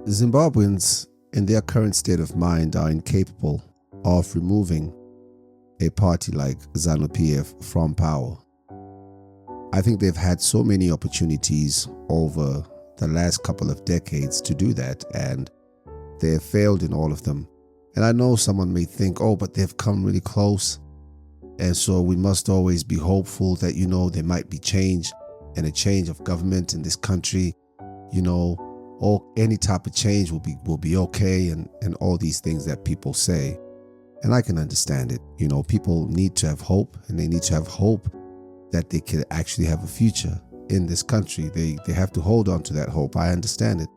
Zimbabweans, in their current state of mind, are incapable of removing a party like Zanu-PF from power. I think they've had so many opportunities over the last couple of decades to do that, and they have failed in all of them. And I know someone may think, oh, but they've come really close, and so we must always be hopeful that, there might be change and a change of government in this country, or any type of change will be okay, and all these things that people say. And I can understand it. People need to have hope, and they need to have hope that they can actually have a future in this country. They have to hold on to that hope. I understand it.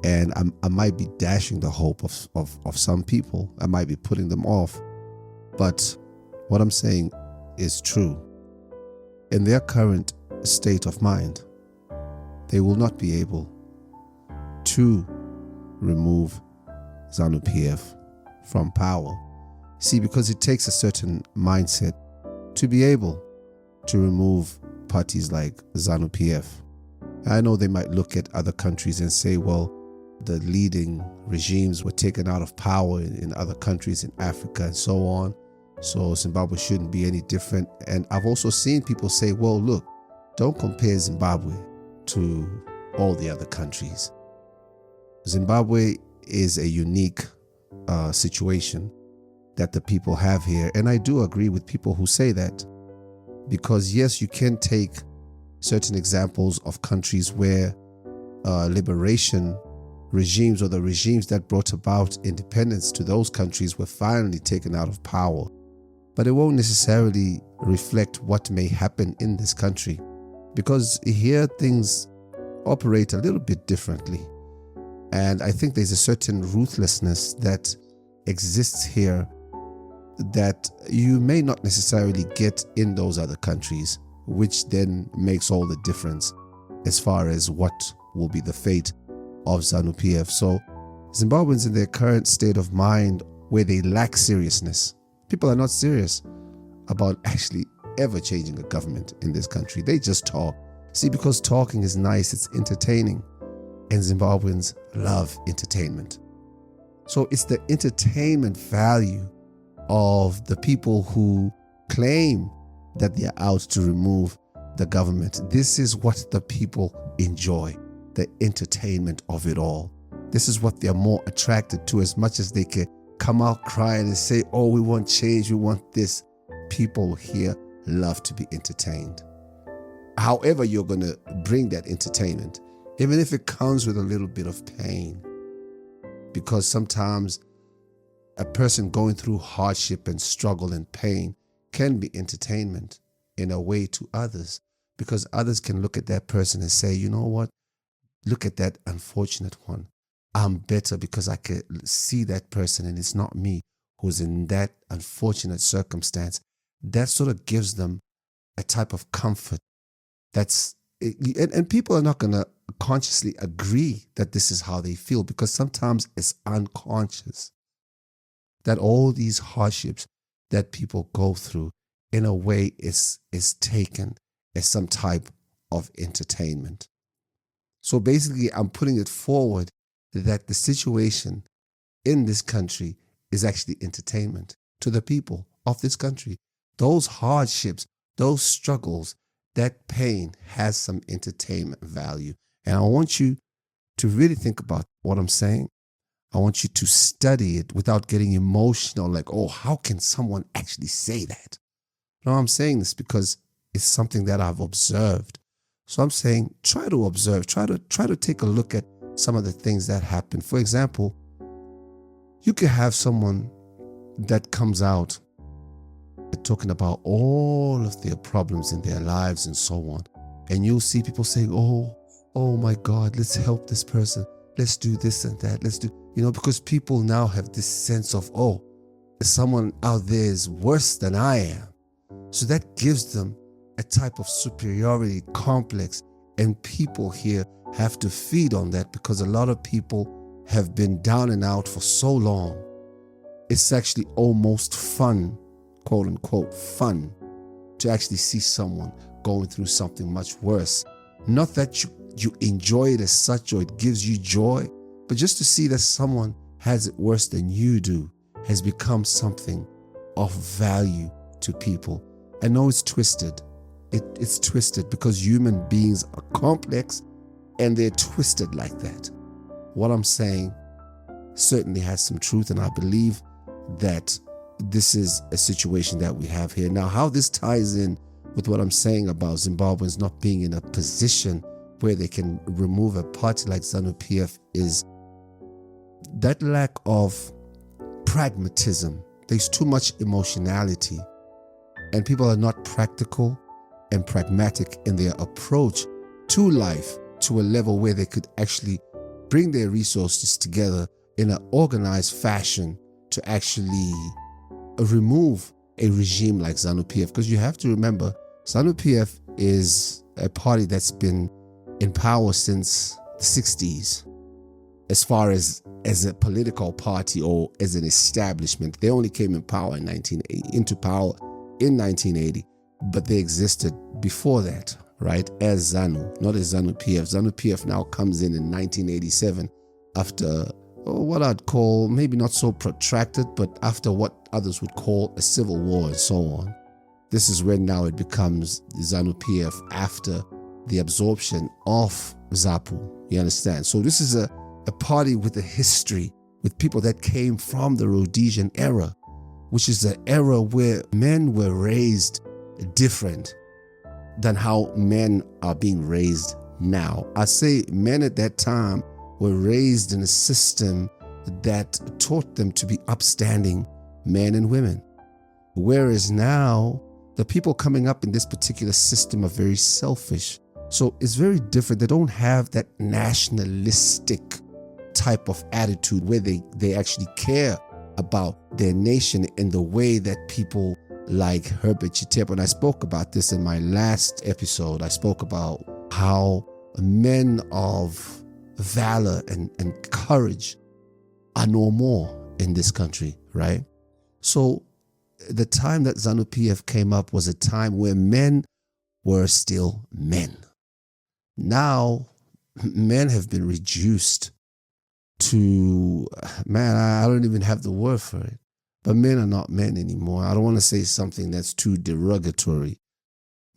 And I might be dashing the hope of some people. I might be putting them off. But what I'm saying is true. In their current state of mind, they will not be able to remove Zanu-PF from power. See, because it takes a certain mindset to be able to remove parties like Zanu-PF. I know they might look at other countries and say, well, the leading regimes were taken out of power in other countries in Africa and so on, so Zimbabwe shouldn't be any different. And I've also seen people say, well, look, don't compare Zimbabwe to all the other countries. Zimbabwe is a unique situation that the people have here. And I do agree with people who say that, because yes, you can take certain examples of countries where liberation regimes, or the regimes that brought about independence to those countries, were finally taken out of power. But it won't necessarily reflect what may happen in this country, because here things operate a little bit differently. And I think there's a certain ruthlessness that exists here that you may not necessarily get in those other countries, which then makes all the difference as far as what will be the fate of Zanu-PF. So Zimbabweans, in their current state of mind where they lack seriousness, people are not serious about actually ever changing a government in this country. They just talk. See, because talking is nice, it's entertaining, and Zimbabweans love entertainment. So it's the entertainment value of the people who claim that they are out to remove the government. This is what the people enjoy, the entertainment of it all. This is what they're more attracted to, as much as they can come out crying and say, oh, we want change, we want this. People here love to be entertained. However you're going to bring that entertainment, even if it comes with a little bit of pain, because sometimes a person going through hardship and struggle and pain can be entertainment in a way to others, because others can look at that person and say, you know what, look at that unfortunate one. I'm better because I can see that person, and it's not me who's in that unfortunate circumstance. That sort of gives them a type of comfort. And people are not going to consciously agree that this is how they feel, because sometimes it's unconscious that all these hardships that people go through, in a way, is taken as some type of entertainment. So basically, I'm putting it forward that the situation in this country is actually entertainment to the people of this country. Those hardships, those struggles, that pain has some entertainment value. And I want you to really think about what I'm saying. I want you to study it without getting emotional, like, oh, how can someone actually say that? No, I'm saying this because it's something that I've observed. So I'm saying, try to observe, try to take a look at some of the things that happen. For example, you could have someone that comes out talking about all of their problems in their lives and so on. And you'll see people saying, oh my God, let's help this person. Let's do this and that. Let's do, because people now have this sense of, oh, someone out there is worse than I am. So that gives them a type of superiority complex. And people here have to feed on that, because a lot of people have been down and out for so long. It's actually almost fun, quote unquote, fun, to actually see someone going through something much worse. Not that you enjoy it as such, or it gives you joy, But just to see that someone has it worse than you do has become something of value to people. I know it's twisted. It's twisted because human beings are complex and they're twisted like that. What I'm saying certainly has some truth, and I believe that this is a situation that we have here. Now, how this ties in with what I'm saying about Zimbabweans not being in a position where they can remove a party like Zanu-PF is that lack of pragmatism. There's too much emotionality, and people are not practical and pragmatic in their approach to life to a level where they could actually bring their resources together in an organized fashion to actually remove a regime like Zanu-PF. Because you have to remember, Zanu-PF is a party that's been in power since the 60s. As far as a political party or as an establishment, they only came in power in 1980, but they existed before that, right? As Zanu, not as Zanu-PF. Zanu-PF now comes in 1987 after what I'd call maybe not so protracted, but after what others would call a civil war and so on. This is when now it becomes Zanu-PF after the absorption of ZAPU. You understand? So this is a party with a history, with people that came from the Rhodesian era, which is an era where men were raised different than how men are being raised now. I say men at that time were raised in a system that taught them to be upstanding men and women. Whereas now, the people coming up in this particular system are very selfish. So it's very different. They don't have that nationalistic type of attitude where they actually care about their nation in the way that people like Herbert Chitepo, and I spoke about this in my last episode. I spoke about how men of valor and courage are no more in this country, right? So the time that Zanu-PF came up was a time where men were still men. Now, men have been reduced to, man, I don't even have the word for it. But men are not men anymore. I don't want to say something that's too derogatory.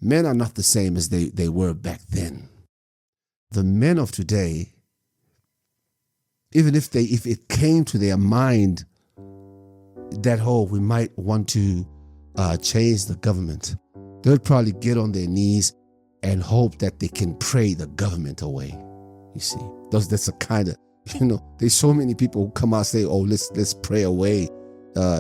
Men are not the same as they were back then. The men of today, even if it came to their mind that, oh, we might want to change the government, they'll probably get on their knees and hope that they can pray the government away. You see, that's a kind of, there's so many people who come out and say, oh, let's pray away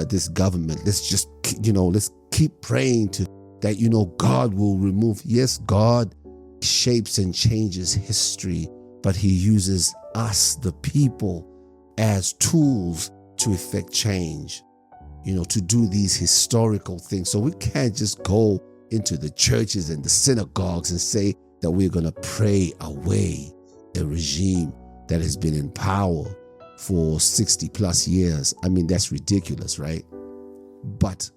this government. Let's just, let's keep praying to that, God will remove. Yes, God shapes and changes history, but he uses us, the people, as tools to effect change, to do these historical things. So we can't just go into the churches and the synagogues and say that we're going to pray away a regime that has been in power for 60 plus years. I mean, that's ridiculous, right? But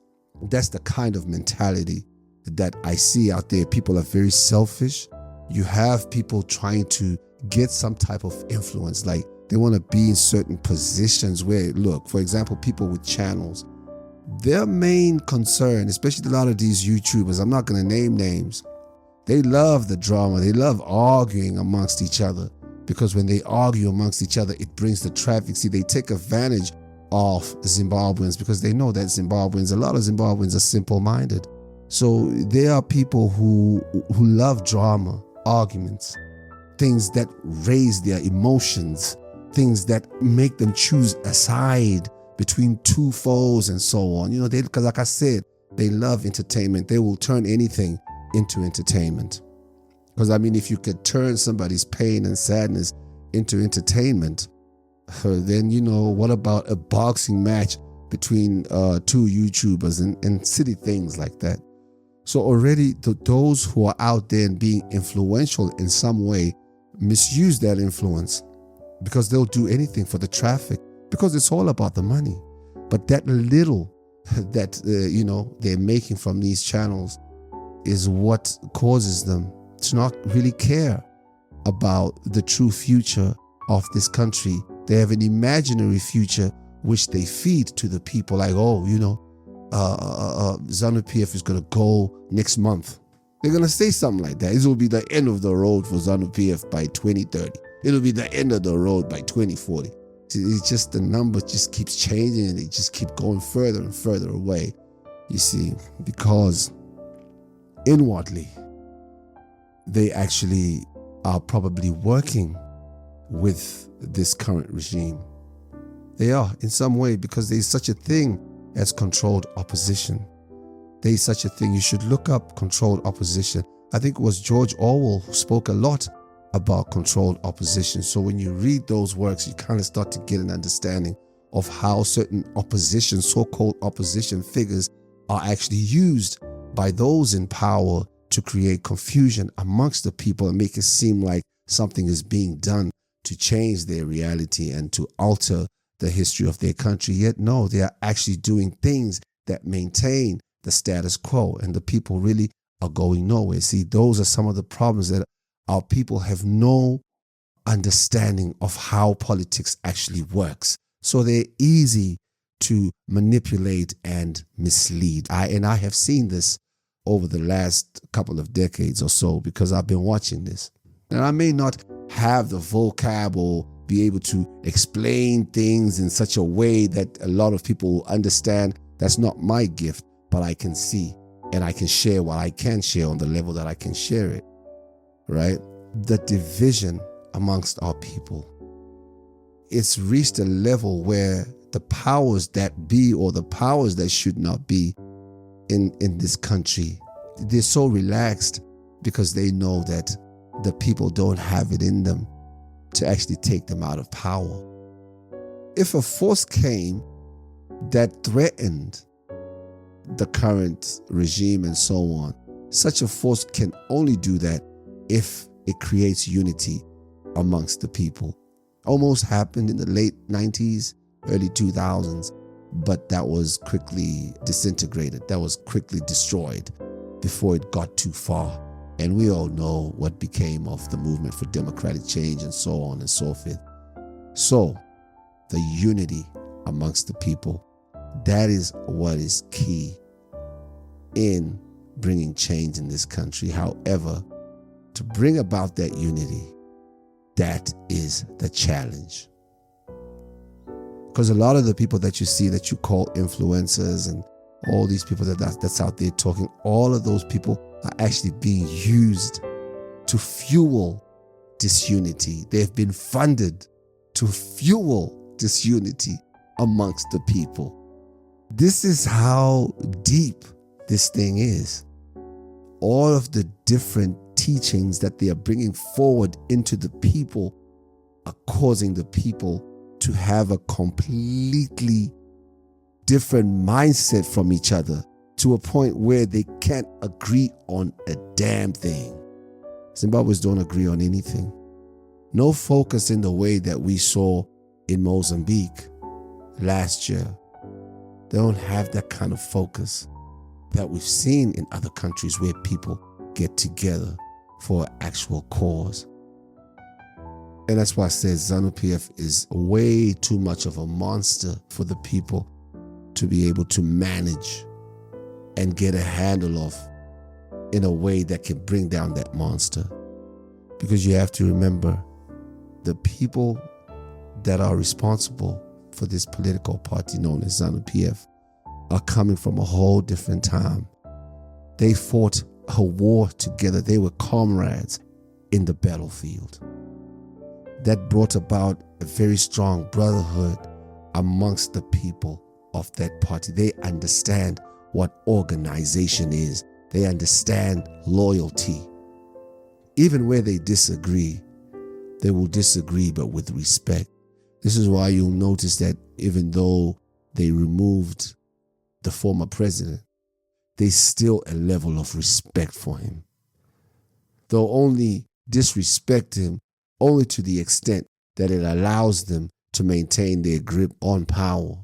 that's the kind of mentality that I see out there. People are very selfish. You have people trying to get some type of influence, like they want to be in certain positions where, look, for example, people with channels, their main concern, especially a lot of these YouTubers, I'm not going to name names, they love the drama. They love arguing amongst each other, because when they argue amongst each other, it brings the traffic. See, they take advantage of Zimbabweans because they know that a lot of Zimbabweans are simple-minded. So there are people who love drama, arguments, things that raise their emotions, things that make them choose a side between two foes and so on. Because like I said, they love entertainment. They will turn anything into entertainment. Because I mean, if you could turn somebody's pain and sadness into entertainment, then, what about a boxing match between two YouTubers and silly things like that? So already those who are out there and being influential in some way misuse that influence, because they'll do anything for the traffic, because it's all about the money. But that little that, they're making from these channels is what causes them to not really care about the true future of this country They have an imaginary future which they feed to the people, like, oh, Zanu-PF is going to go next month. They're going to say something like that. It will be the end of the road for Zanu-PF by 2030. It'll be the end of the road by 2040. See, it's just the number just keeps changing and they just keep going further and further away, you see, because inwardly, they actually are probably working with this current regime. They are in some way, because there is such a thing as controlled opposition. There is such a thing. You should look up controlled opposition. I think it was George Orwell who spoke a lot about controlled opposition. So when you read those works, you kind of start to get an understanding of how certain opposition, so-called opposition figures, are actually used by those in power to create confusion amongst the people and make it seem like something is being done to change their reality and to alter the history of their country. Yet no, they are actually doing things that maintain the status quo, and the people really are going nowhere. See, those are some of the problems, that our people have no understanding of how politics actually works. So they're easy to manipulate and mislead. I have seen this over the last couple of decades or so, because I've been watching this. And I may not have the vocab or be able to explain things in such a way that a lot of people will understand. That's not my gift, but I can see and I can share what I can share on the level that I can share it, right? The division amongst our people, it's reached a level where the powers that be, or the powers that should not be in this country, they're so relaxed because they know that the people don't have it in them to actually take them out of power. If a force came that threatened the current regime and so on, such a force can only do that if it creates unity amongst the people. Almost happened in the late 90s, early 2000s, but that was quickly disintegrated. That was quickly destroyed before it got too far. And we all know what became of the movement for democratic change and so on and so forth. So the unity amongst the people, that is what is key in bringing change in this country. However, to bring about that unity, that is the challenge. Because a lot of the people that you see that you call influencers and all these people that's out there talking, all of those people are actually being used to fuel disunity. They've been funded to fuel disunity amongst the people. This is how deep this thing is. All of the different teachings that they are bringing forward into the people are causing the people to have a completely different mindset from each other, to a point where they can't agree on a damn thing. Zimbabweans don't agree on anything. No focus in the way that we saw in Mozambique last year. They don't have that kind of focus that we've seen in other countries where people get together for an actual cause. And that's why I said Zanu-PF is way too much of a monster for the people to be able to manage and get a handle of in a way that can bring down that monster. Because you have to remember, the people that are responsible for this political party known as Zanu-PF are coming from a whole different time. They fought a war together. They were comrades in the battlefield. That brought about a very strong brotherhood amongst the people of that party. They understand what organization is. They understand loyalty. Even where they disagree, they will disagree, but with respect. This is why you'll notice that even though they removed the former president, there's still a level of respect for him. They'll only disrespect him only to the extent that it allows them to maintain their grip on power.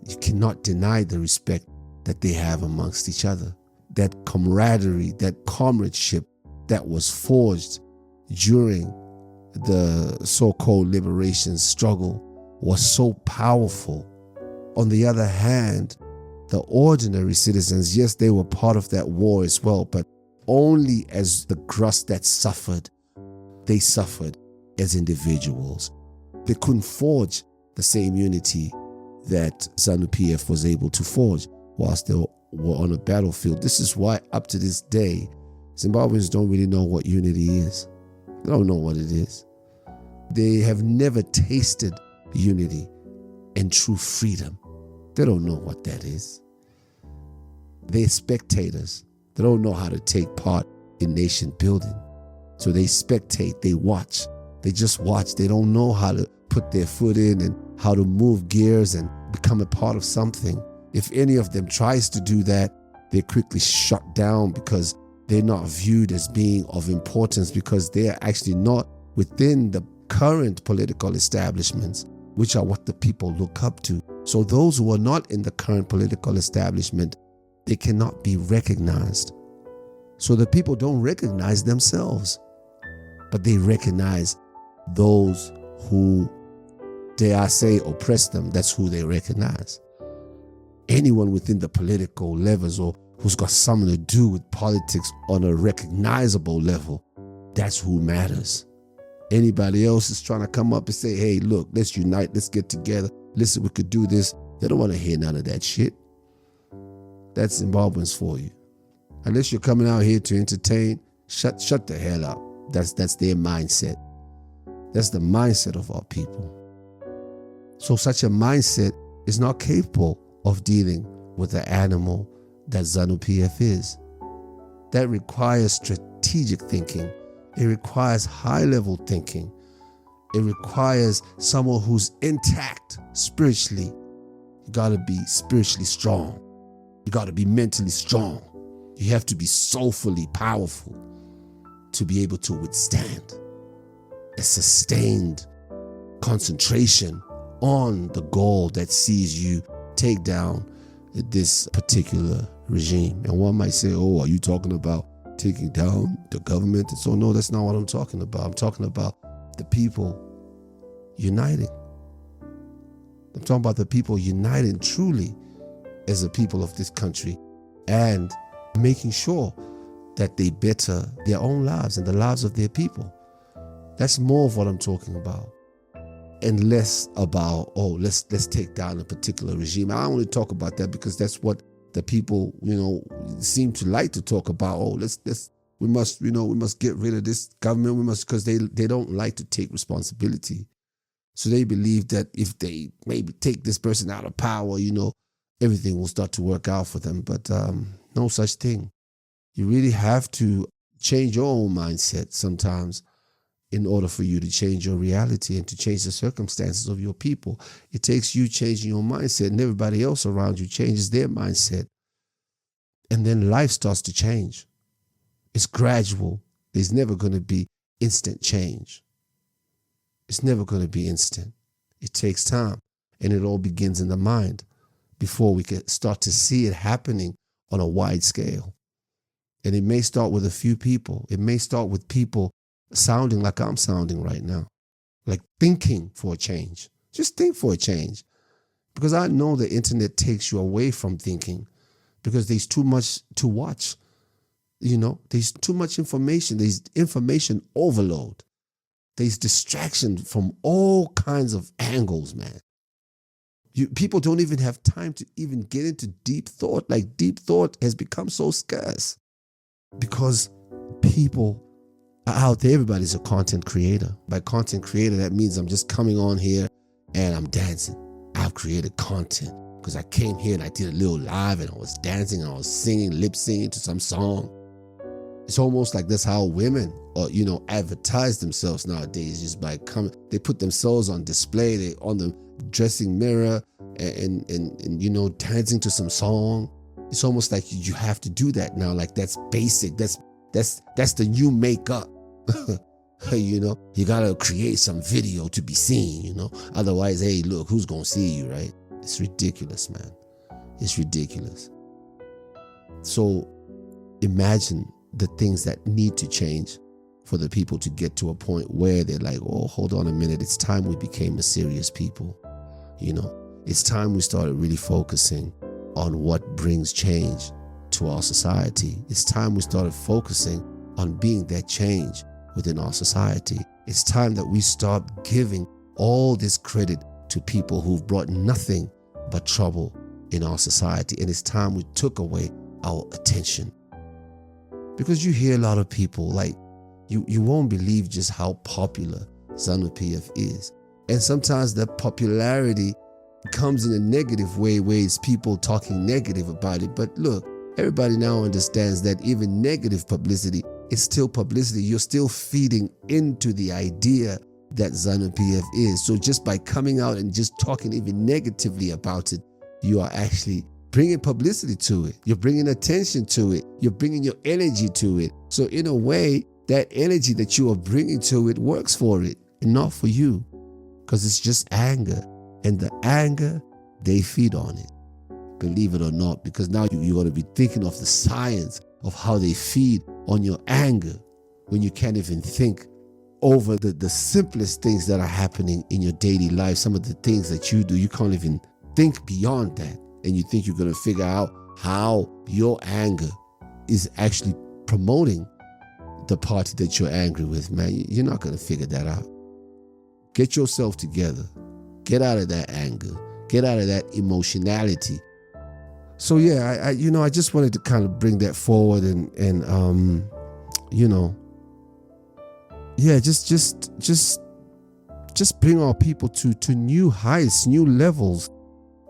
You cannot deny the respect that they have amongst each other. That camaraderie, that comradeship that was forged during the so-called liberation struggle was so powerful. On the other hand, the ordinary citizens, yes, they were part of that war as well, but only as the grust that suffered. They suffered as individuals. They couldn't forge the same unity that Zanu-PF was able to forge whilst they were on a battlefield. This is why up to this day, Zimbabweans don't really know what unity is. They don't know what it is. They have never tasted unity and true freedom. They don't know what that is. They're spectators. They don't know how to take part in nation building. So they spectate, they watch. They just watch. They don't know how to put their foot in and how to move gears and become a part of something. If any of them tries to do that, they're quickly shut down because they're not viewed as being of importance, because they're actually not within the current political establishments, which are what the people look up to. So those who are not in the current political establishment, they cannot be recognized. So the people don't recognize themselves, but they recognize those who, dare I say, oppress them. That's who they recognize. Anyone within the political levels or who's got something to do with politics on a recognizable level, that's who matters. Anybody else is trying to come up and say, hey, look, let's unite, let's get together, listen, we could do this. They don't want to hear none of that shit. That's Zimbabweans for you. Unless you're coming out here to entertain, shut the hell up. That's their mindset. That's the mindset of our people. So such a mindset is not capable of dealing with the animal that Zanu-PF is. That requires strategic thinking. It requires high-level thinking. It requires someone who's intact spiritually. You gotta be spiritually strong. You gotta be mentally strong. You have to be soulfully powerful to be able to withstand a sustained concentration on the goal that sees you take down this particular regime. And one might say, oh, are you talking about taking down the government? And so no, that's not what I'm talking about. I'm talking about the people uniting. I'm talking about the people uniting truly as a people of this country and making sure that they better their own lives and the lives of their people. That's more of what I'm talking about. And less about, oh, let's take down a particular regime. I don't want to talk about that because that's what the people, seem to like to talk about. Oh, we must get rid of this government. Because they don't like to take responsibility. So they believe that if they maybe take this person out of power, everything will start to work out for them. But no such thing. You really have to change your own mindset sometimes in order for you to change your reality and to change the circumstances of your people. It takes you changing your mindset, and everybody else around you changes their mindset. And then life starts to change. It's gradual. There's never going to be instant change. It's never going to be instant. It takes time, and it all begins in the mind before we can start to see it happening on a wide scale. And it may start with a few people. It may start with people sounding like I'm sounding right now, like thinking for a change. Just think for a change. Because I know the internet takes you away from thinking because there's too much to watch. There's too much information. There's information overload. There's distraction from all kinds of angles, man. People don't even have time to even get into deep thought. Like deep thought has become so scarce because people are out there. Everybody's a content creator. By content creator, that means I'm just coming on here and I'm dancing. I've created content because I came here and I did a little live and I was dancing and I was singing, lip singing to some song. It's almost like that's how women, advertise themselves nowadays, just by coming. They put themselves on display. They on the dressing mirror and dancing to some song. It's almost like you have to do that now. Like that's basic. That's the new makeup. You gotta create some video to be seen. Otherwise, hey, look, who's gonna see you, right? It's ridiculous, man. It's ridiculous. So imagine the things that need to change for the people to get to a point where they're like, oh, hold on a minute, it's time we became a serious people. It's time we started really focusing on what brings change to our society. It's time we started focusing on being that change within our society. It's time that we start giving all this credit to people who've brought nothing but trouble in our society. And it's time we took away our attention. Because you hear a lot of people, like, you won't believe just how popular Zanu-PF is. And sometimes that popularity comes in a negative way, where it's people talking negative about it. But look, everybody now understands that even negative publicity is still publicity. You're still feeding into the idea that Zanu-PF is. So just by coming out and just talking even negatively about it, you are actually bringing publicity to it. You're bringing attention to it. You're bringing your energy to it. So in a way, that energy that you are bringing to it works for it and not for you, because it's just anger. And the anger, they feed on it, believe it or not, because now you're going to be thinking of the science of how they feed on your anger when you can't even think over the simplest things that are happening in your daily life. Some of the things that you do, you can't even think beyond that. And you think you're going to figure out how your anger is actually promoting the party that you're angry with. Man, you're not going to figure that out. Get yourself together. Get out of that anger. Get out of that emotionality. So yeah, I just wanted to kind of bring that forward and just bring our people to new heights, new levels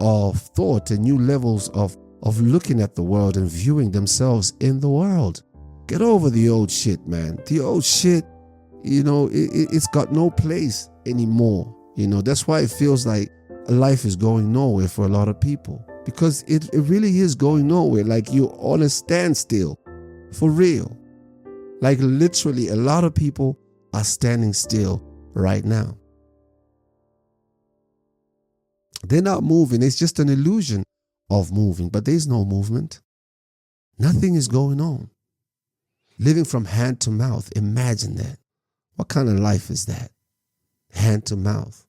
of thought, and new levels of looking at the world and viewing themselves in the world. Get over the old shit, man. The old shit, it's got no place anymore. That's why it feels like life is going nowhere for a lot of people, because it really is going nowhere. Like you're on a standstill, for real. Like literally, a lot of people are standing still right now. They're not moving. It's just an illusion of moving, but there's no movement. Nothing is going on. Living from hand to mouth. Imagine that. What kind of life is that? Hand to mouth.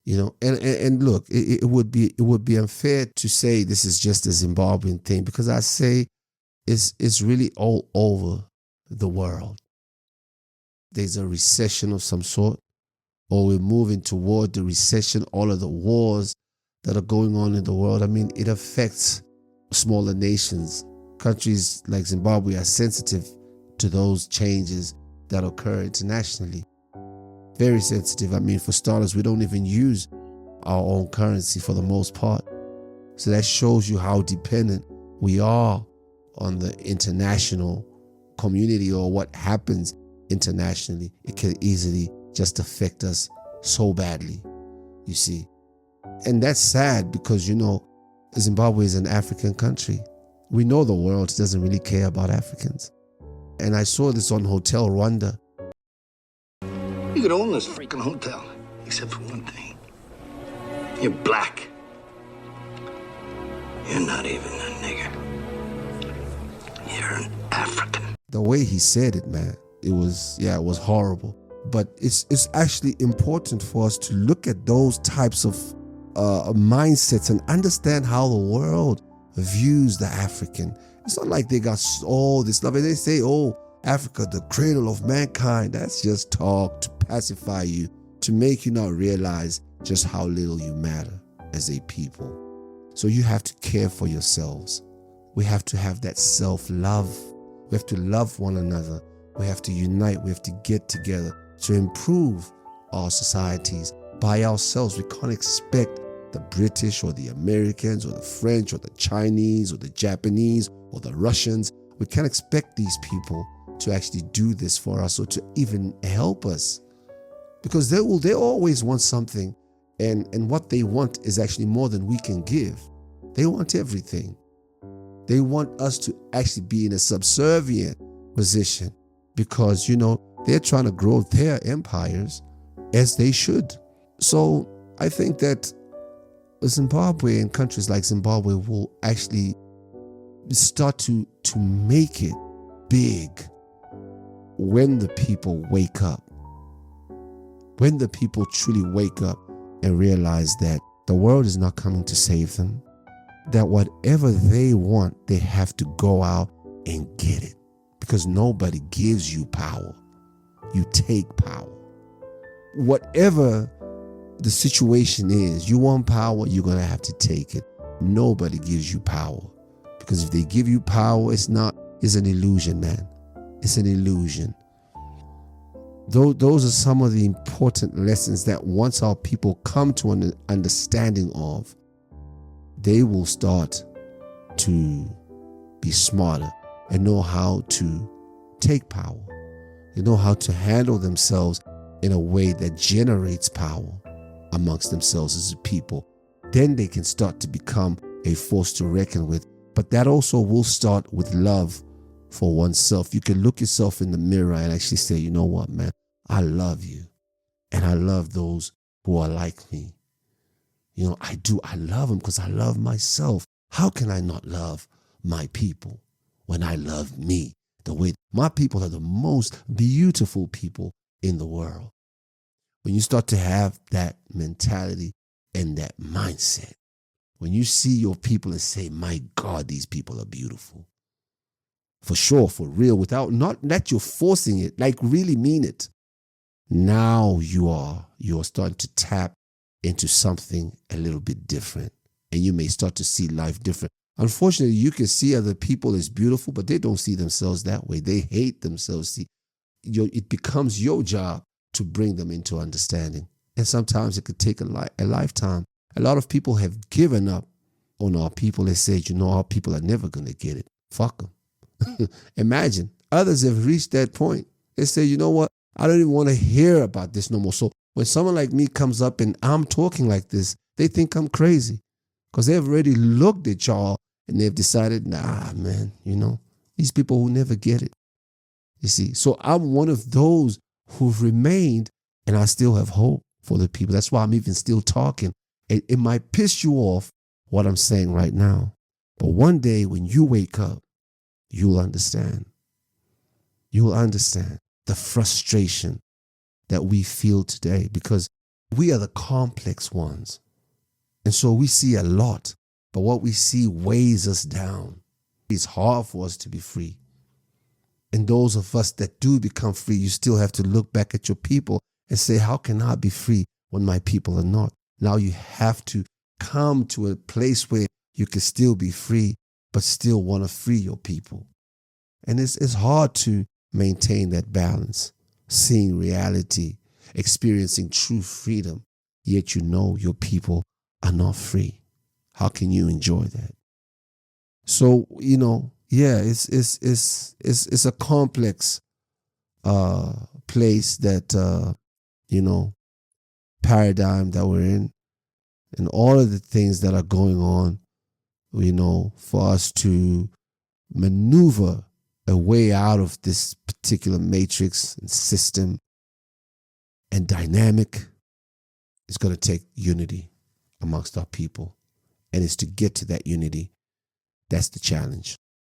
And look, it would be unfair to say this is just a Zimbabwean thing, because I say it's really all over the world. There's a recession of some sort, or we're moving toward the recession. All of the wars that are going on in the world, I mean, it affects smaller nations. Countries like Zimbabwe are sensitive to those changes that occur internationally. Very sensitive. I mean, for starters, we don't even use our own currency for the most part. So that shows you how dependent we are on the international community, or what happens internationally. It can easily just affect us so badly, you see. And that's sad, because, Zimbabwe is an African country. We know the world doesn't really care about Africans. And I saw this on Hotel Rwanda. You could own this freaking hotel, except for one thing. You're black. You're not even a nigger. You're an African. The way he said it, man, it was horrible. But it's actually important for us to look at those types of mindsets and understand how the world views the African. It's not like they got all this love. And they say, oh, Africa, the cradle of mankind. That's just talk to pacify you, to make you not realize just how little you matter as a people. So you have to care for yourselves. We have to have that self-love. We have to love one another. We have to unite. We have to get together to improve our societies by ourselves. We can't expect the British or the Americans or the French or the Chinese or the Japanese or the Russians. We can't expect these people to actually do this for us or to even help us, because they always want something, and what they want is actually more than we can give. They want everything. They want us to actually be in a subservient position, because they're trying to grow their empires, as they should. So I think that Zimbabwe and countries like Zimbabwe will actually start to make it big when the people wake up, when the people truly wake up and realize that the world is not coming to save them, that whatever they want, they have to go out and get it, because nobody gives you power. You take power. Whatever the situation is, you want power, you're going to have to take it. Nobody gives you power, because if they give you power, it's an illusion, man. It's an illusion. Those are some of the important lessons that once our people come to an understanding of, they will start to be smarter and know how to take power. They know how to handle themselves in a way that generates power amongst themselves as a people. Then they can start to become a force to reckon with. But that also will start with love for oneself. You can look yourself in the mirror and actually say, you know what, man, I love you. And I love those who are like me. You know, I do. I love them because I love myself. How can I not love my people when I love me? The way my people are the most beautiful people in the world. When you start to have that mentality and that mindset, when you see your people and say, my God, these people are beautiful. For sure, for real, without not that you're forcing it, like really mean it. Now you're starting to tap into something a little bit different, and you may start to see life different. Unfortunately, you can see other people as beautiful, but they don't see themselves that way. They hate themselves. See, it becomes your job to bring them into understanding. And sometimes it could take a lifetime. A lot of people have given up on our people. They said, you know, our people are never going to get it. Fuck them. Imagine others have reached that point. They say, you know what? I don't even want to hear about this no more. So when someone like me comes up and I'm talking like this, they think I'm crazy because they've already looked at y'all and they've decided, nah, man, you know, these people who never get it. You see, so I'm one of those who've remained, and I still have hope for the people. That's why I'm even still talking. It might piss you off what I'm saying right now, but one day when you wake up, you'll understand. You'll understand the frustration that we feel today, because we are the complex ones. And so we see a lot, but what we see weighs us down. It's hard for us to be free. And those of us that do become free, you still have to look back at your people and say, how can I be free when my people are not? Now you have to come to a place where you can still be free, but still want to free your people. And it's hard to maintain that balance, seeing reality, experiencing true freedom, yet you know your people are not free. How can you enjoy that? So, you know, yeah, it's a complex place that, you know, paradigm that we're in, and all of the things that are going on, you know, for us to maneuver a way out of this particular matrix and system and dynamic is going to take unity amongst our people. And it's to get to that unity. That's the challenge.